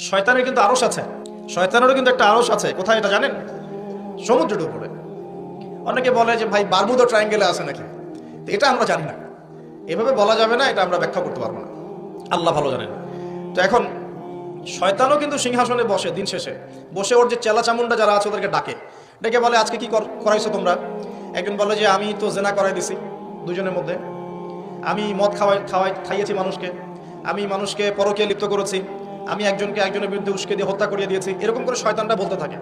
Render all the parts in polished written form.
শয়তানের কিন্তু আরশ আছে, শয়তানেরও কিন্তু একটা আরশ আছে। কোথায় এটা জানেন? সমুদ্রের উপরে। অনেকে বলে যে ভাই বারমুদা ট্রায়াঙ্গেলে আছে নাকি, এটা আমরা জানি না, এভাবে বলা যাবে না, এটা আমরা ব্যাখ্যা করতে পারবো না, আল্লাহ ভালো জানেন। তো এখন শয়তানও কিন্তু সিংহাসনে বসে, দিন শেষে বসে ওর যে চেলা চামুন্ডা যারা আছে ওদেরকে ডাকে, ডেকে বলে আজকে কি করাইছো তোমরা? একজন বলে যে আমি তো জেনা করাই দিছি দুজনের মধ্যে, আমি মদ খাইয়েছি মানুষকে, আমি মানুষকে পরকীয়া লিপ্ত করেছি, আমি একজনকে একজনের বিরুদ্ধে উস্কে দিয়ে হত্যা করিয়ে দিয়েছি, এরকম করে শয়তানটা বলতে থাকে।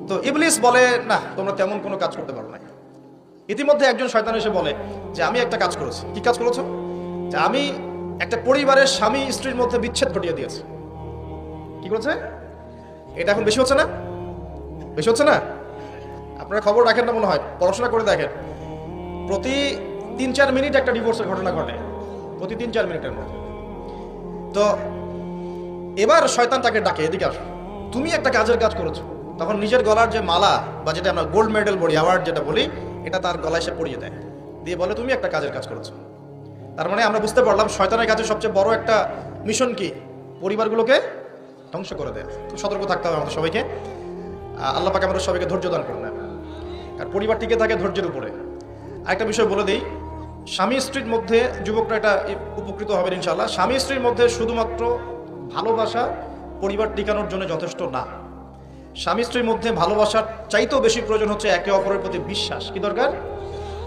তো ইবলিস বলে না, তোমরা তেমন কোনো কাজ করতে পারো না। ইতিমধ্যে একজন শয়তান এসে বলে যে আমি একটা কাজ করেছি। কি কাজ করেছো? যে আমি একটা পরিবারের স্বামী স্ত্রীর মধ্যে বিচ্ছেদ ঘটিয়ে দিয়েছি। কি করেছে? এটা এখন বেশি হচ্ছে না? বেশি হচ্ছে না? আপনারা খবর রাখেন না মনে হয়, পড়াশোনা করে দেখেন, প্রতি 3-4 মিনিট একটা ডিভোর্সের ঘটনা ঘটে, প্রতি 3-4 মিনিটের মধ্যে। তো এবার শয়তান তাকে ডাকে, এদিকে আসো, তুমি একটা কাজের কাজ করেছো। তখন নিজের গলার যে মালা বা যেটা আমরা গোল্ড মেডেল বলি, অ্যাওয়ার্ড যেটা বলি, এটা তার গলায় সে পরিয়ে দেয়, দিয়ে বলে তুমি একটা কাজের কাজ করেছো। তার মানে আমরা বুঝতে পারলাম শয়তানের কাছে সবচেয়ে বড় একটা মিশন কি? পরিবারগুলোকে ধ্বংস করে দেয়। খুব সতর্ক থাকতে হবে আমাদের সবাইকে। আল্লাহ পাক আমাদের সবাইকে ধৈর্য দান করুন। আর পরিবার টিকে থাকে ধৈর্যের উপরে। আরেকটা বিষয় বলে দিই, স্বামী স্ত্রীর মধ্যে যুবকরা এটা উপকৃত হবেন ইনশাআল্লাহ। স্বামী স্ত্রীর মধ্যে শুধুমাত্র ভালোবাসা পরিবার টিকানোর জন্য যথেষ্ট না। স্বামী স্ত্রীর মধ্যে ভালোবাসার চাইতেও বেশি প্রয়োজন হচ্ছে একে অপরের প্রতি বিশ্বাস। কি দরকার?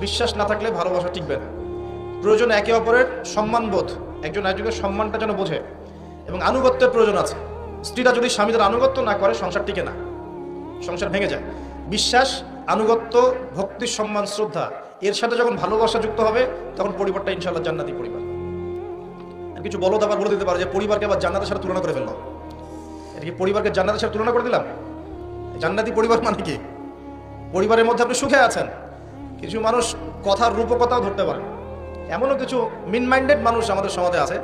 বিশ্বাস না থাকলে ভালোবাসা টিকবে না। প্রয়োজন একে অপরের সম্মানবোধ, একজন একজনের সম্মানটা যেন বোঝে, এবং আনুগত্যের প্রয়োজন আছে। স্ত্রীরা যদি স্বামীদের আনুগত্য না করে সংসার টিকে না, সংসার ভেঙে যায়। বিশ্বাস, আনুগত্য, ভক্তি, সম্মান, শ্রদ্ধা, এর সাথে যখন ভালোবাসা যুক্ত হবে তখন পরিবারটা ইনশাআল্লাহ জান্নাতি পরিবার। আর কিছু বলো আবার বলে দিতে পারে যে পরিবারকে আবার জান্নাতের সাথে তুলনা করে ফেললো। এটা কি পরিবারকে জান্নাতের সাথে তুলনা করে দিলাম? জান্নাতি পরিবার মানে কি? পরিবারের মধ্যে আপনি সুখে আছেন। কিছু মানুষ কথার রূপকথাও ধরতে পারে, এমনও কিছু মিন মাইন্ডেড মানুষ আমাদের সমাজে আছে,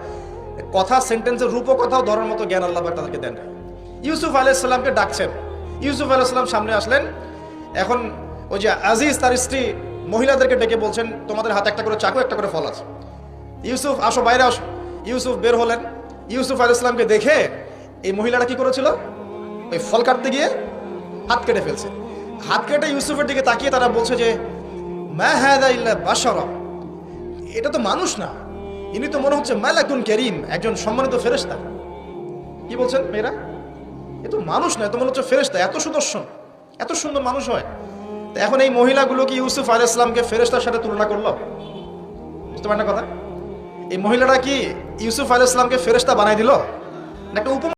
কথা সেন্টেন্সের রূপকথাও ধরার মতো জ্ঞান আল্লাহ পাক তাদেরকে দেন। ইউসুফ আলাইহিস সালামকে ডাকছেন, ইউসুফ আলাইহিস সালাম সামনে আসলেন। এখন ওই যে আজিজ তার স্ত্রী মহিলাদেরকে ডেকে বলছেন তোমাদের হাতে একটা করে চাকু, একটা করে ফল আছে, ইউসুফ আসো, বাইরে আসো। ইউসুফ বের হলেন। ইউসুফ আলাইহিস সালামকে দেখে এই মহিলারা কি করেছিল? ওই ফল কাটতে গিয়ে হাত কেটে ফেলছে। হাত কেটে ইউসুফের দিকে তাকিয়ে তারা বলছে যে মা হাযা ইল্লা বাশারা, এটা তো মানুষ না, ইনি তো মনে হচ্ছে মালাকুন কারীম, একজন সম্মানিত ফেরেশতা। কি বলছেন মেয়েরা? এ তো মানুষ না, এ তো মনে হচ্ছে ফেরেশতা, এত সুদর্শন, এত সুন্দর মানুষ হয়। তো এখন এই মহিলাগুলো কি ইউসুফ আলাইহিস সালামকে ফেরেশতার সাথে তুলনা করলো? বুঝতে পারেন না কথা? এই মহিলারা কি ইউসুফ আলাইহিস সালামকে ফেরেশতা বানাই দিল? না একটা